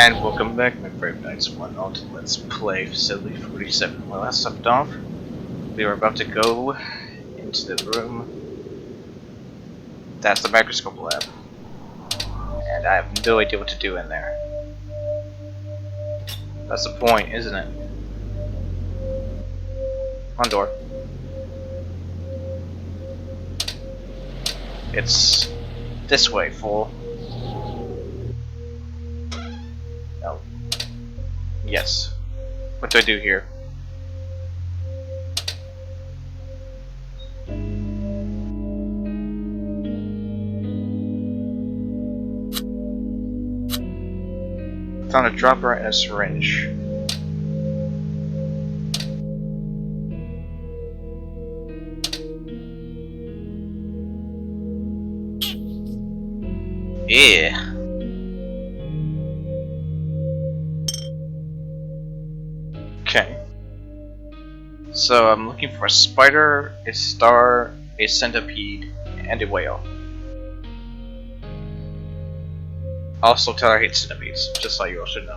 And welcome back, my brave knights. One out. Let's play Facility 47. Well, last left off, we were about to go into the room. That's the microscope lab, and I have no idea what to do in there. That's the point, isn't it? On door. It's this way, fool. Oh, yes. What do I do here? Found a dropper and a syringe. Yeah. Okay. So I'm looking for a spider, a star, a centipede, and a whale. Also, tell her I hate centipedes, just so you all should know.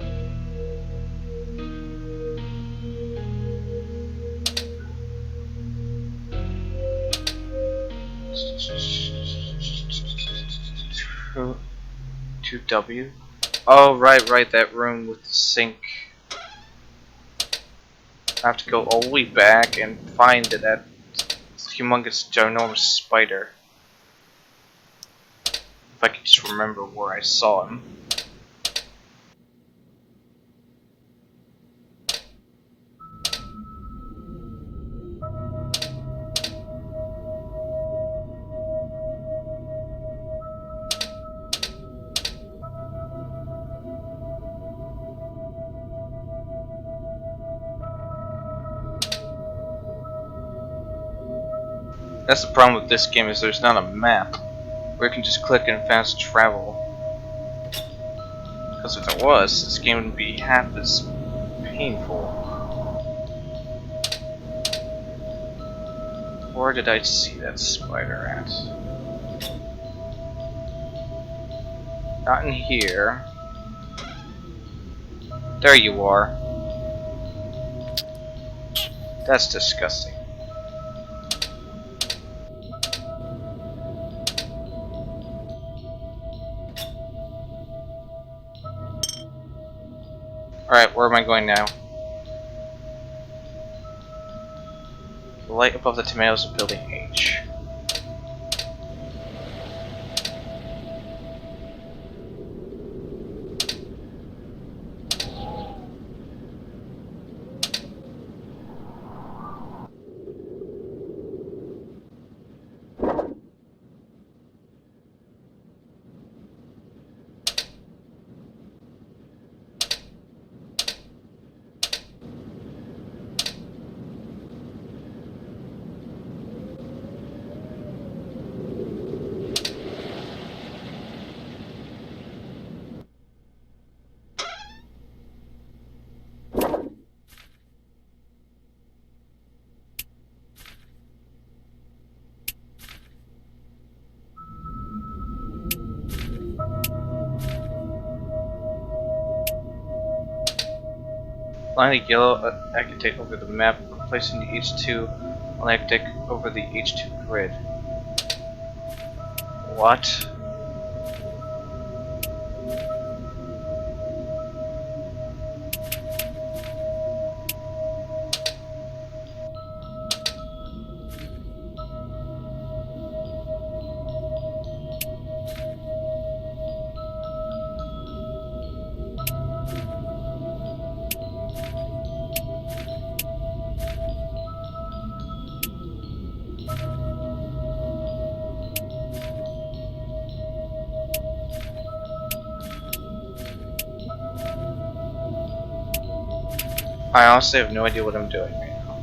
To W. Oh, right, that room with the sink. I have to go all the way back and find that humongous, ginormous spider. If I could just remember where I saw him. That's the problem with this game, is there's not a map where you can just click and fast travel. Because if there was, this game would be half as painful. Where did I see that spider at? Not in here. There you are. That's disgusting. Alright, where am I going now? The light above the tomatoes of building H. Line the yellow architect over the map, placing the H2 on architect over the H2 grid. What? I honestly have no idea what I'm doing right now.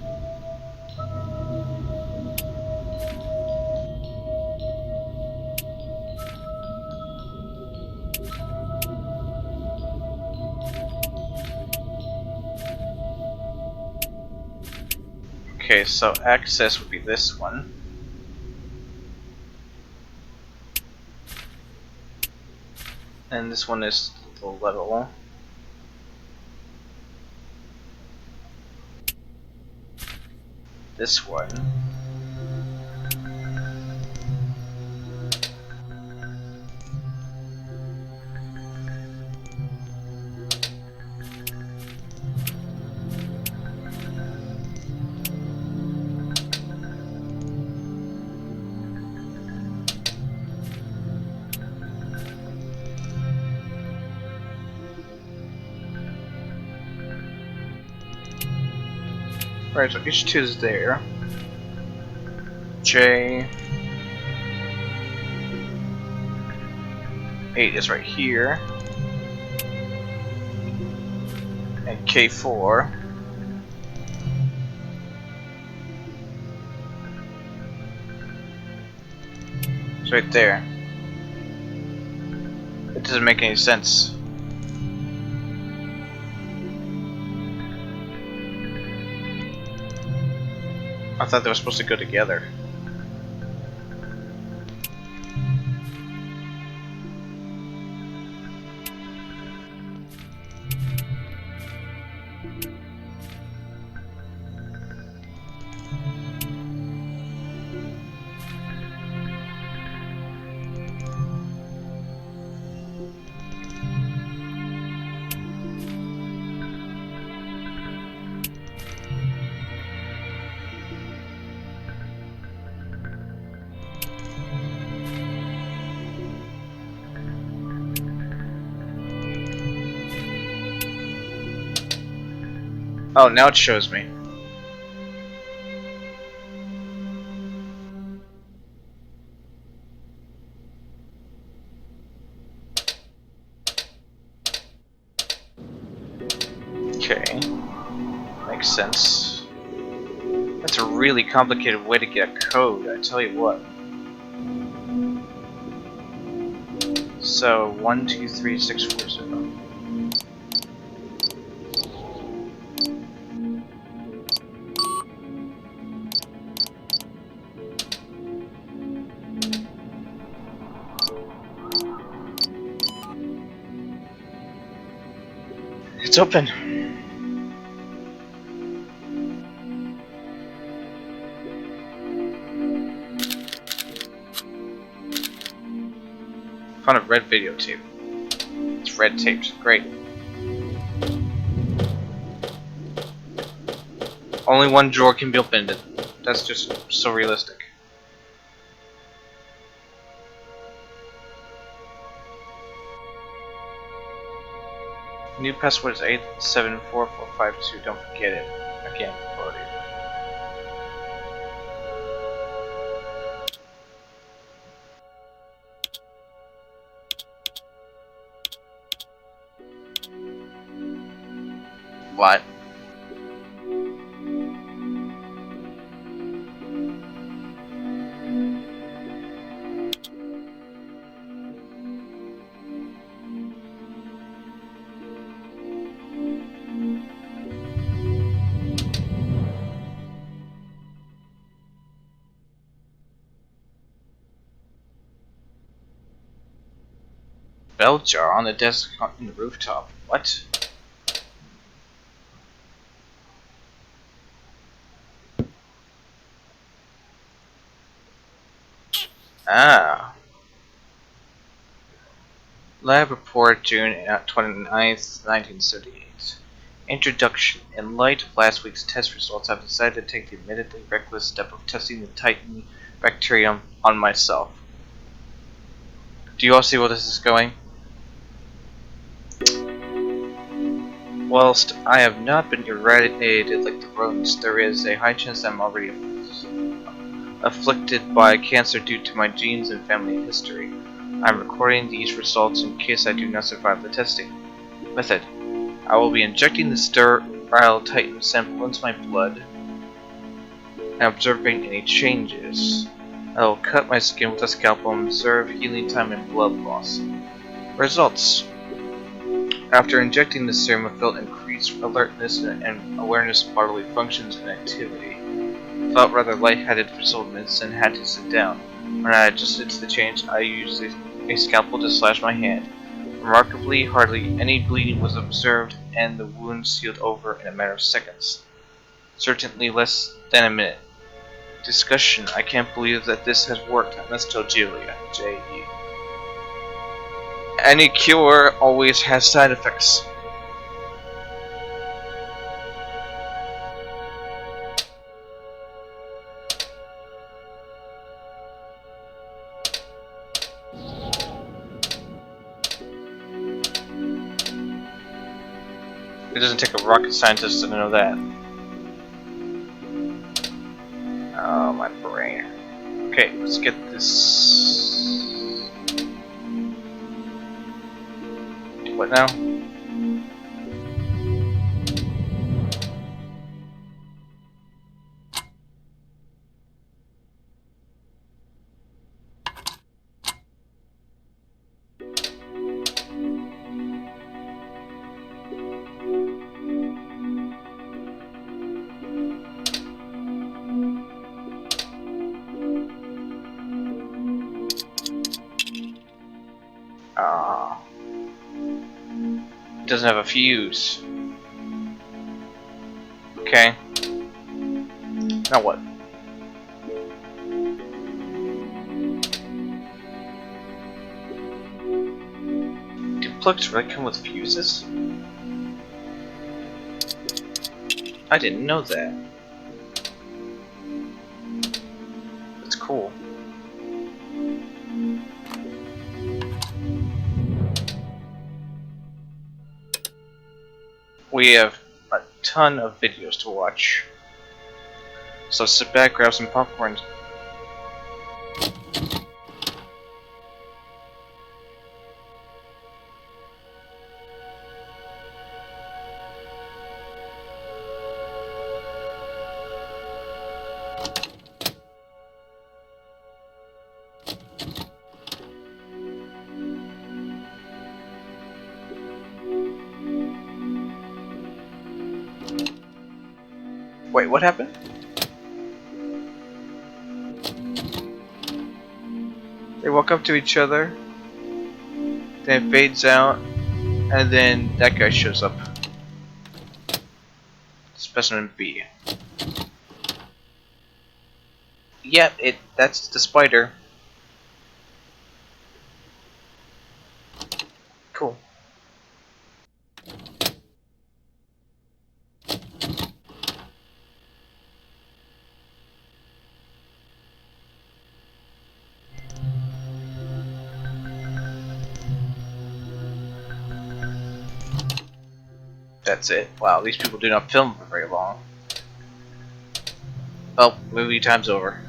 Okay, so access would be this one. And this one is the level. this one. Right, so H2 is there. J8 is right here. And K4. It's right there. It doesn't make any sense. I thought they were supposed to go together. Oh, now it shows me. Okay. Makes sense. That's a really complicated way to get a code, I tell you what. So, 1, 2, 3, 6, 4, 0. It's open. Found a red video tape. It's red taped. Great. Only one drawer can be opened. That's just so realistic. New password is 874452. Don't forget it. Again, quality. What? Bell jar on the desk on the rooftop. What? Ah. Lab report, June 29th, 1978. Introduction. In light of last week's test results, I've decided to take the admittedly reckless step of testing the Titan bacterium on myself. Do you all see where this is going? Whilst I have not been irradiated like the rodents, there is a high chance I'm already afflicted by cancer due to my genes and family history. I'm recording these results in case I do not survive the testing. Method. I will be injecting the sterile Titan sample into my blood and observing any changes. I will cut my skin with a scalpel and observe healing time and blood loss. Results. After injecting the serum, I felt increased alertness and awareness of bodily functions and activity. Felt rather lightheaded for several minutes and had to sit down. When I adjusted to the change, I used a scalpel to slash my hand. Remarkably, hardly any bleeding was observed, and the wound sealed over in a matter of seconds. Certainly less than a minute. Discussion. I can't believe that this has worked. I must tell Julia. J.E. Any cure always has side effects. It doesn't take a rocket scientist to know that. Oh, my brain. Okay, let's get this... What now? It doesn't have a fuse. Okay. Now what? Do plugs really come with fuses? I didn't know that. That's cool. We have a ton of videos to watch. So sit back, grab some popcorn. Wait, what happened? They walk up to each other, then it fades out, and then that guy shows up. Specimen B. Yep, that's the spider. Cool. That's it. Wow, these people do not film for very long. Oh, movie time's over.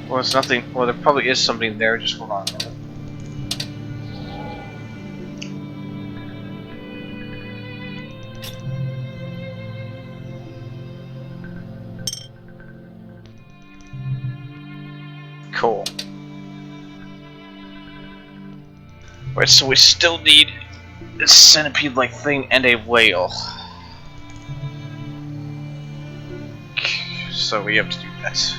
Well, it's nothing. Well, there probably is something there. Just hold on a minute. Cool. Alright, so we still need this centipede-like thing and a whale. So we have to do that.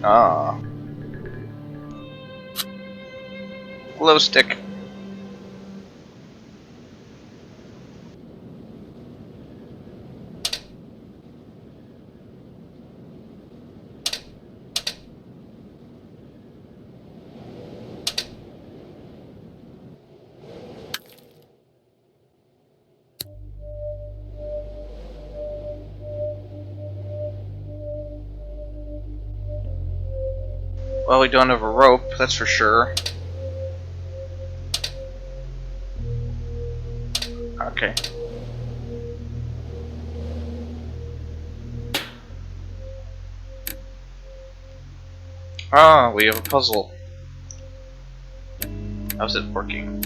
Ah. Glow stick. Well, we don't have a rope, that's for sure. Okay. Ah, we have a puzzle. How's it working?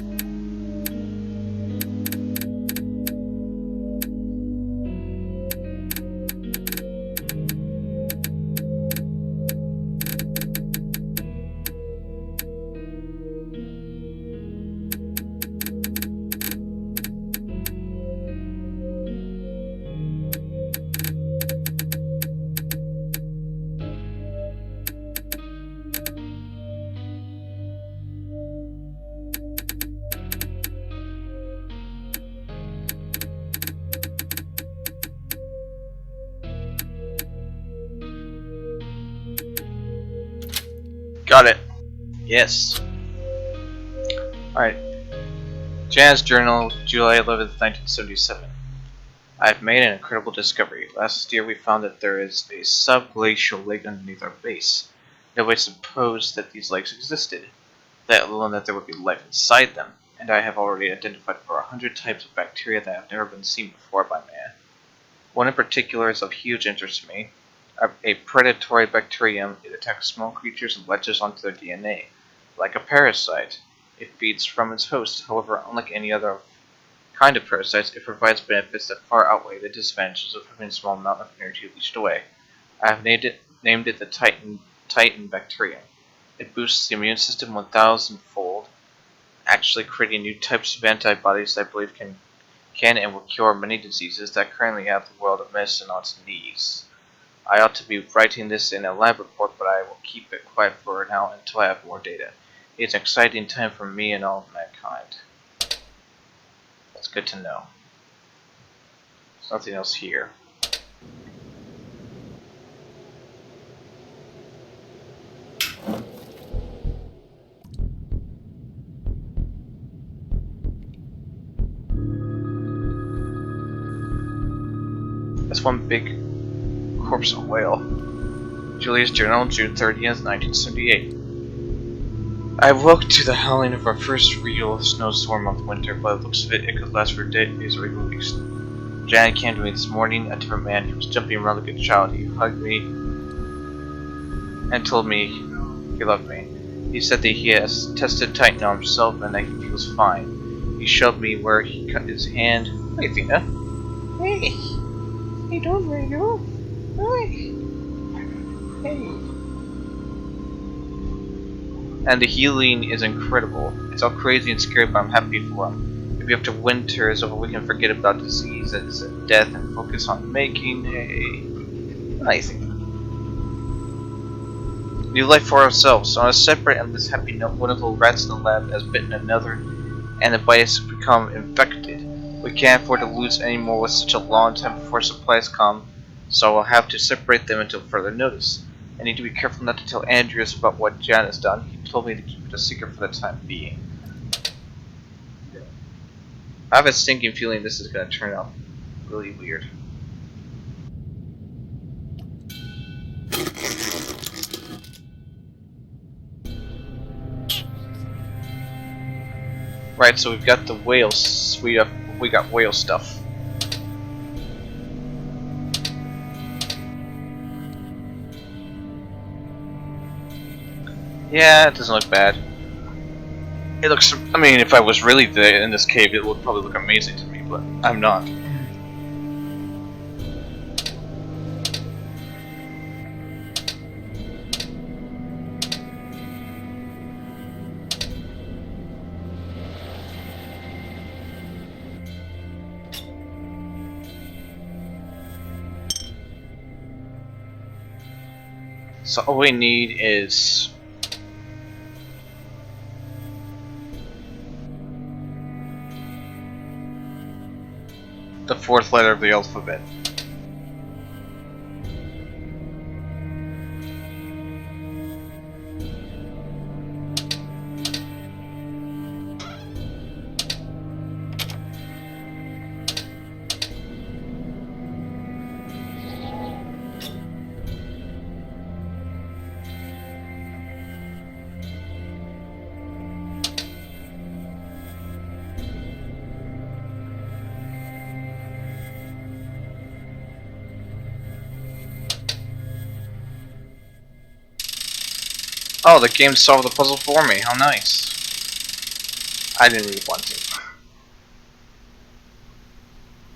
Got it. Yes. Alright. Jan's Journal, July 11th, 1977. I've made an incredible discovery. Last year we found that there is a subglacial lake underneath our base. Nobody supposed that these lakes existed, let alone that there would be life inside them, and I have already identified over 100 types of bacteria that have never been seen before by man. One in particular is of huge interest to me. A predatory bacterium. It attacks small creatures and latches onto their DNA. Like a parasite, it feeds from its host. However, unlike any other kind of parasites, it provides benefits that far outweigh the disadvantages of having a small amount of energy leached away. I have named it the Titan bacterium. It boosts the immune system 1,000-fold, actually creating new types of antibodies that I believe can and will cure many diseases that currently have the world of medicine on its knees. I ought to be writing this in a lab report, but I will keep it quiet for now until I have more data. It's an exciting time for me and all of mankind. That's good to know. There's nothing else here. That's one big corpse of whale. Julia's Journal, June 30th, 1978. I woke to the howling of our first real snowstorm of winter. By the looks of it, it could last for days or even weeks. Janet came to me this morning, a different man. He was jumping around like a child. He hugged me and told me he loved me. He said that he has tested Titan on himself and that he feels fine. He showed me where he cut his hand. Hey, Athena. Hey. Hey, don't worry, no. Hey. And the healing is incredible. It's all crazy and scary, but I'm happy for him. Maybe after winter is over, we can forget about diseases and death and focus on making a nice new life for ourselves. On a separate and less happy note, one of the rats in the lab has bitten another, and the bite has become infected. We can't afford to lose any more with such a long time before supplies come, so I'll have to separate them until further notice. I need to be careful not to tell Andreas about what Jan has done. He told me to keep it a secret for the time being. I have a stinking feeling this is going to turn out really weird. Right, so we've got the whales. We got whale stuff. Yeah, it doesn't look bad. It looks, I mean, if I was really there in this cave, it would probably look amazing to me, but I'm not. So all we need is the fourth letter of the alphabet. Oh, the game solved the puzzle for me. How nice. I didn't really want to.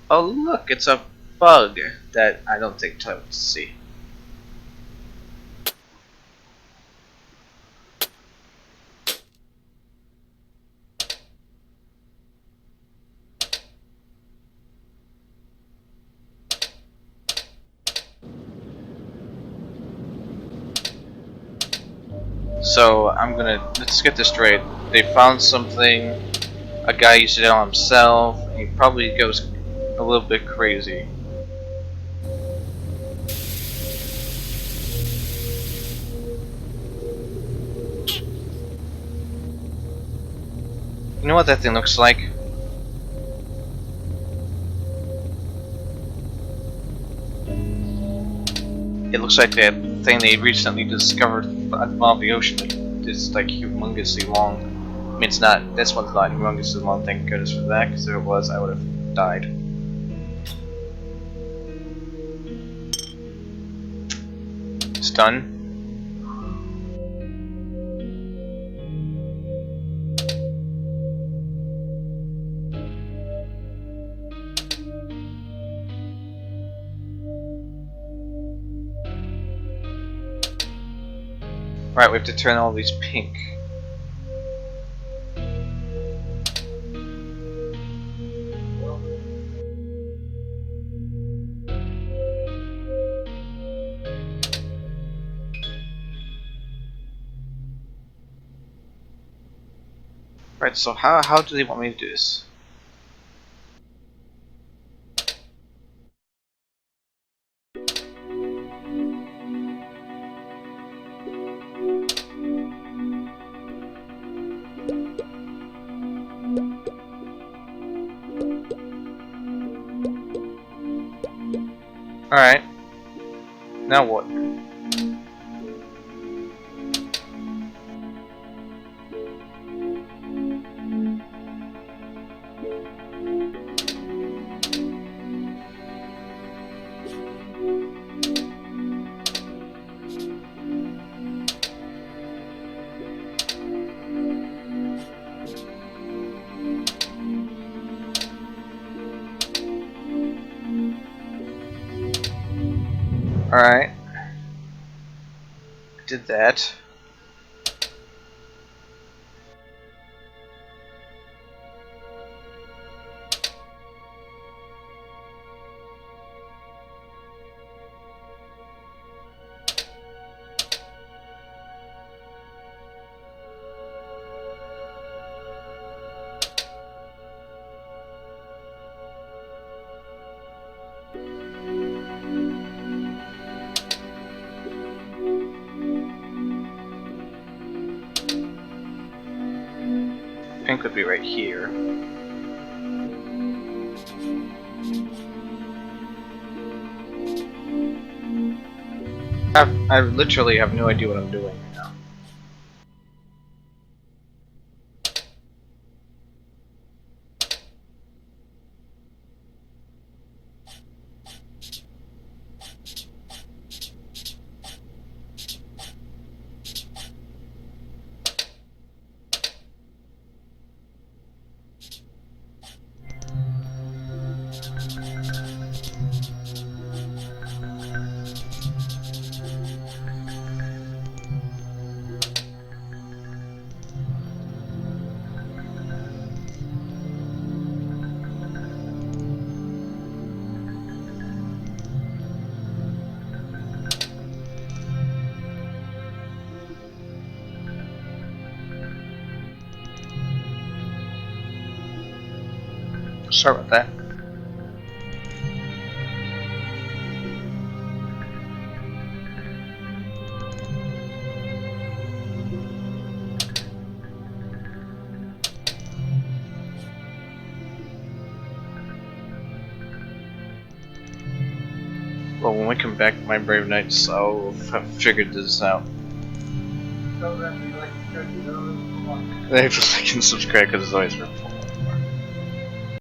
Oh look, it's a bug that I don't take time to see. So let's get this straight. They found something, a guy used it on himself, and he probably goes a little bit crazy. You know what that thing looks like? It looks like that thing they recently discovered at the bottom of the ocean. It's like humongously long. I mean, it's not. This one's not humongously long. Thank goodness for that. Because if it was, I would have died. It's done. Right, we have to turn all these pink. Right, so how do they want me to do this? Alright. Now what? Alright. Did that. Pink would be right here. I literally have no idea what I'm doing right now. Sorry about that. Well, when we come back, my brave knights, I'll have figured this out. Thanks for liking and subscribe because it's always fun.